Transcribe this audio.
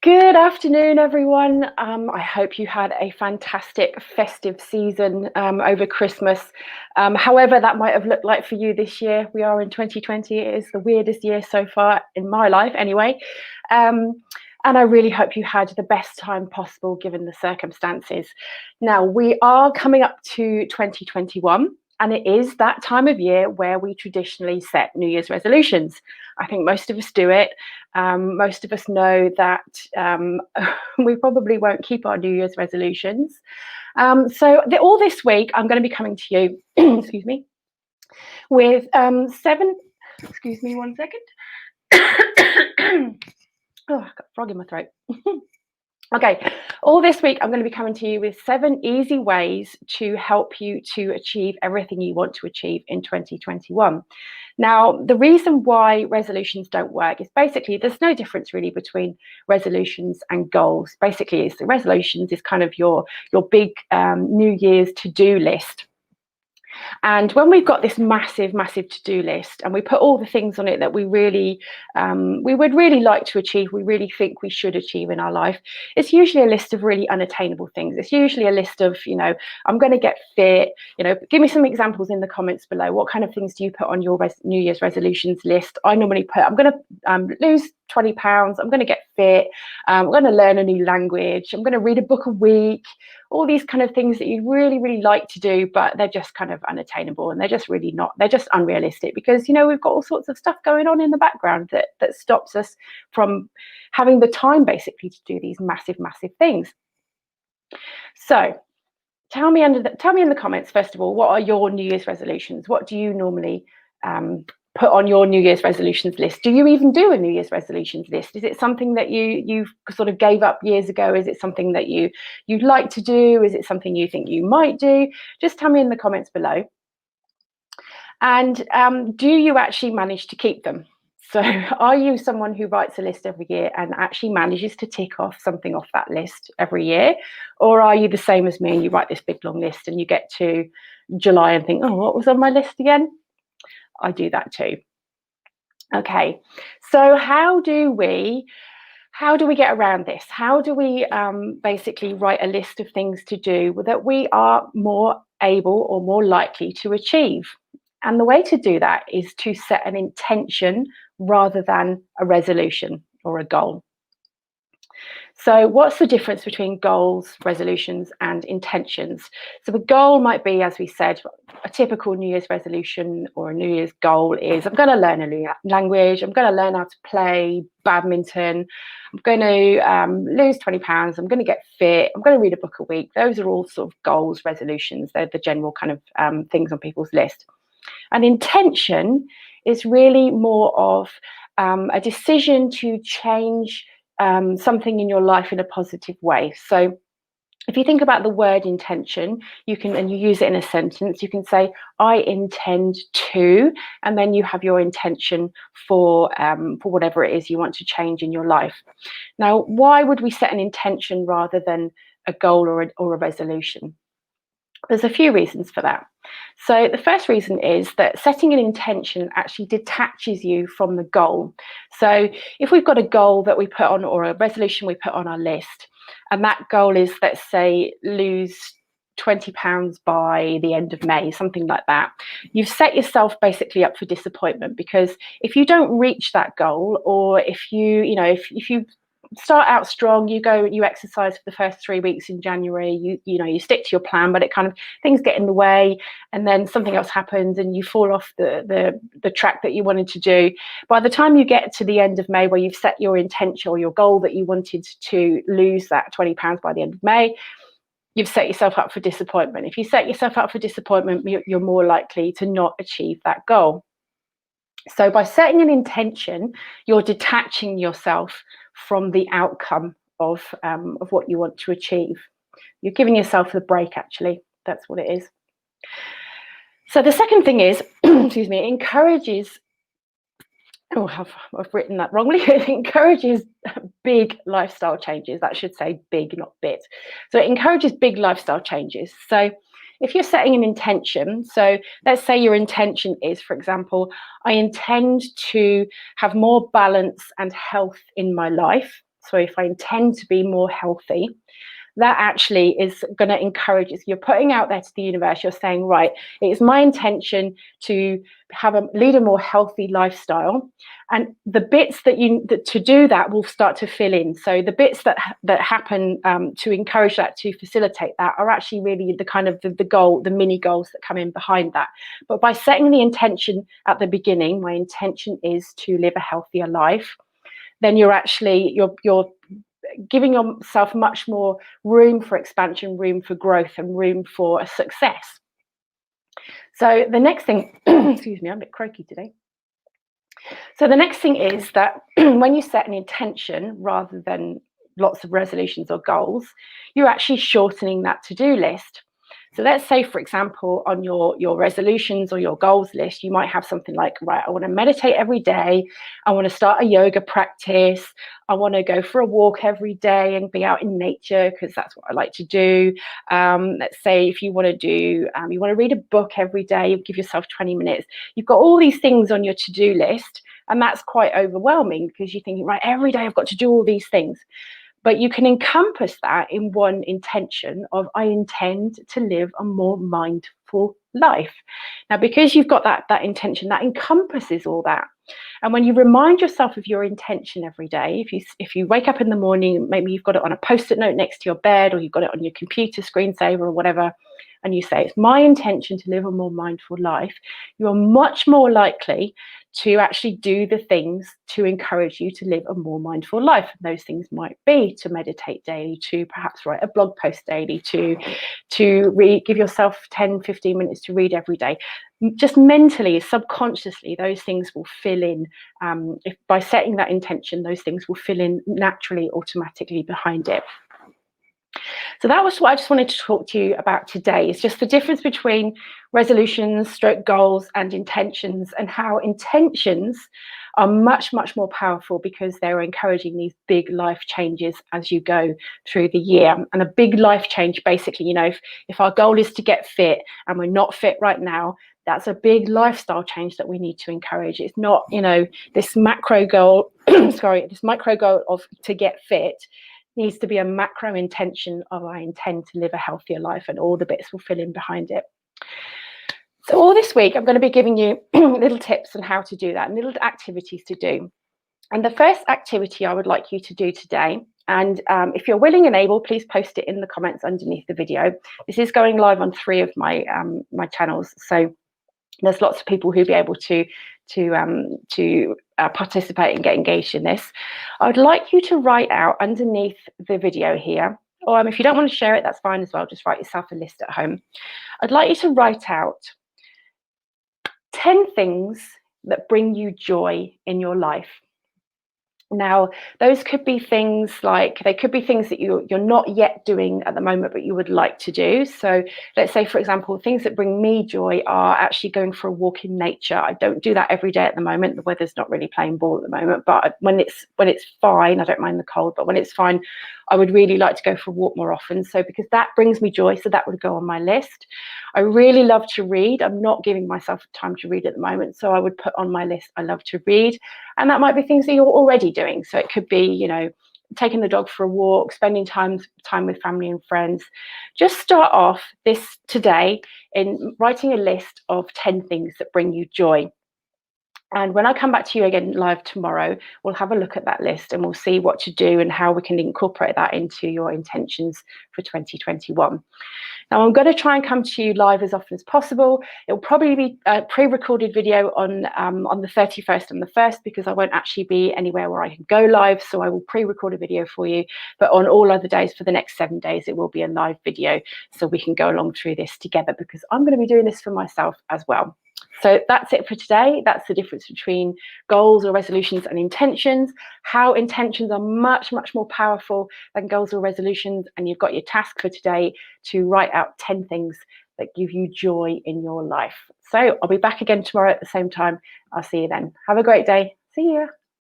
Good afternoon, everyone. I hope you had a fantastic festive season over Christmas. However that might have looked like for you this year. We are in 2020. It is the weirdest year so far in my life anyway. And I really hope you had the best time possible given the circumstances. Now, we are coming up to 2021. And it is that time of year where we traditionally set New Year's resolutions. I think most of us do it. Most of us know that we probably won't keep our New Year's resolutions. All this week, I'm going to be coming to you, excuse me, with excuse me one second. Oh, I've got a frog in my throat. Okay, all this week I'm going to be coming to you with 7 easy ways to help you to achieve everything you want to achieve in 2021. Now, the reason why resolutions don't work is basically there's no difference really between resolutions and goals. Basically, it's the resolutions is kind of your big New Year's to-do list. And when we've got this massive to-do list and we put all the things on it that we would really like to achieve, we really think we should achieve in our life, it's usually a list of really unattainable things. It's usually a list of, I'm going to get fit, give me some examples in the comments below. What kind of things do you put on your New Year's resolutions list? I normally put, I'm going to lose 20 pounds, I'm going to get fit, I'm going to learn a new language, I'm going to read a book a week, all these kind of things that you really like to do, but they're just kind of unattainable and they're just really not, they're just unrealistic because, we've got all sorts of stuff going on in the background that stops us from having the time basically to do these massive things. So tell me in the comments, first of all, what are your New Year's resolutions? What do you normally put on your New Year's resolutions list? Do you even do a New Year's resolutions list? Is it something that you sort of gave up years ago? Is it something that you'd like to do? Is it something you think you might do? Just tell me in the comments below. And do you actually manage to keep them? So are you someone who writes a list every year and actually manages to tick off something off that list every year? Or are you the same as me and you write this big long list and you get to July and think, oh, what was on my list again? I do that too. Okay, so how do we get around this? How do we basically write a list of things to do that we are more able or more likely to achieve? And the way to do that is to set an intention rather than a resolution or a goal. So what's the difference between goals, resolutions, and intentions? So the goal might be, as we said, a typical New Year's resolution or a New Year's goal is I'm going to learn a new language, I'm going to learn how to play badminton, I'm going to lose 20 pounds, I'm going to get fit, I'm going to read a book a week. Those are all sort of goals, resolutions. They're the general kind of things on people's list. An intention is really more of a decision to change something in your life in a positive way. So if you think about the word intention, you use it in a sentence, you can say, I intend to, and then you have your intention for whatever it is you want to change in your life. Now, why would we set an intention rather than a goal or a resolution? There's a few reasons for that. So the first reason is that setting an intention actually detaches you from the goal. So if we've got a goal that we put on or a resolution we put on our list, and that goal is, let's say, lose 20 pounds by the end of May, something like that, you've set yourself basically up for disappointment, because if you don't reach that goal, or if you start out strong, you exercise for the first 3 weeks in January, you stick to your plan, but things get in the way, and then something else happens and you fall off the track that you wanted to do. By the time you get to the end of May, where you've set your intention or your goal that you wanted to lose that 20 pounds by the end of May, you've set yourself up for disappointment. If you set yourself up for disappointment, you're more likely to not achieve that goal. So by setting an intention, you're detaching yourself from the outcome of what you want to achieve. You're giving yourself the break, actually. That's what it is. So the second thing is, excuse me, it encourages, I've written that wrongly. It encourages big lifestyle changes. That should say big, not bit. So it encourages big lifestyle changes. So if you're setting an intention, so let's say your intention is, for example, I intend to have more balance and health in my life. so if I intend to be more healthy, that actually is going to encourage you. You're putting out there to the universe, you're saying, right, it is my intention to lead a more healthy lifestyle. And the bits to do that will start to fill in. So the bits that happen to encourage that, to facilitate that, are actually really the kind of the goal, the mini goals that come in behind that. But by setting the intention at the beginning, my intention is to live a healthier life, then you're giving yourself much more room for expansion, room for growth, and room for a success. So the next thing, excuse me, I'm a bit croaky today. So the next thing is that when you set an intention rather than lots of resolutions or goals, you're actually shortening that to-do list. So let's say, for example, on your resolutions or your goals list, you might have something like, right, I want to meditate every day. I want to start a yoga practice. I want to go for a walk every day and be out in nature because that's what I like to do. Let's say if you want to do, you want to read a book every day, you give yourself 20 minutes. You've got all these things on your to-do list, and that's quite overwhelming because you're thinking, right, every day I've got to do all these things. But you can encompass that in one intention of, I intend to live a more mindful life. Now, because you've got that intention, that encompasses all that. And when you remind yourself of your intention every day, if you wake up in the morning, maybe you've got it on a post-it note next to your bed, or you've got it on your computer screensaver or whatever, and you say, it's my intention to live a more mindful life, you're much more likely to actually do the things to encourage you to live a more mindful life. And those things might be to meditate daily, to perhaps write a blog post daily, to give yourself 10, 15 minutes to read every day. Just mentally, subconsciously, those things will fill in. If by setting that intention, those things will fill in naturally, automatically behind it. So that was what I just wanted to talk to you about today, is just the difference between resolutions, stroke goals, and intentions, and how intentions are much, much more powerful because they're encouraging these big life changes as you go through the year. And a big life change, basically, if our goal is to get fit and we're not fit right now, that's a big lifestyle change that we need to encourage. It's not, this macro goal, this micro goal of to get fit. Needs to be a macro intention of, I intend to live a healthier life, and all the bits will fill in behind it. So all this week, I'm going to be giving you little tips on how to do that, and little activities to do. And the first activity I would like you to do today, and if you're willing and able, please post it in the comments underneath the video. This is going live on 3 of my my channels, so there's lots of people who'll be able to participate and get engaged in this. I would like you to write out underneath the video here, or if you don't want to share it, that's fine as well. Just write yourself a list at home. I'd like you to write out 10 things that bring you joy in your life. Now, those could be things like, they could be things that you're not yet doing at the moment, but you would like to do. So let's say, for example, things that bring me joy are actually going for a walk in nature. I don't do that every day at the moment. The weather's not really playing ball at the moment, but when it's fine, I don't mind the cold, but when it's fine, I would really like to go for a walk more often. So because that brings me joy, so that would go on my list. I really love to read. I'm not giving myself time to read at the moment, so I would put on my list, I love to read. And that might be things that you're already doing. So it could be, taking the dog for a walk, spending time with family and friends. Just start off this today in writing a list of 10 things that bring you joy. And when I come back to you again live tomorrow, we'll have a look at that list and we'll see what to do and how we can incorporate that into your intentions for 2021. Now, I'm going to try and come to you live as often as possible. It'll probably be a pre-recorded video on the 31st and the 1st, because I won't actually be anywhere where I can go live. So I will pre-record a video for you. But on all other days for the next 7 days, it will be a live video so we can go along through this together, because I'm going to be doing this for myself as well. So that's it for today. That's the difference between goals or resolutions and intentions, how intentions are much, much more powerful than goals or resolutions. And you've got your task for today to write out 10 things that give you joy in your life. So I'll be back again tomorrow at the same time. I'll see you then. Have a great day. See you.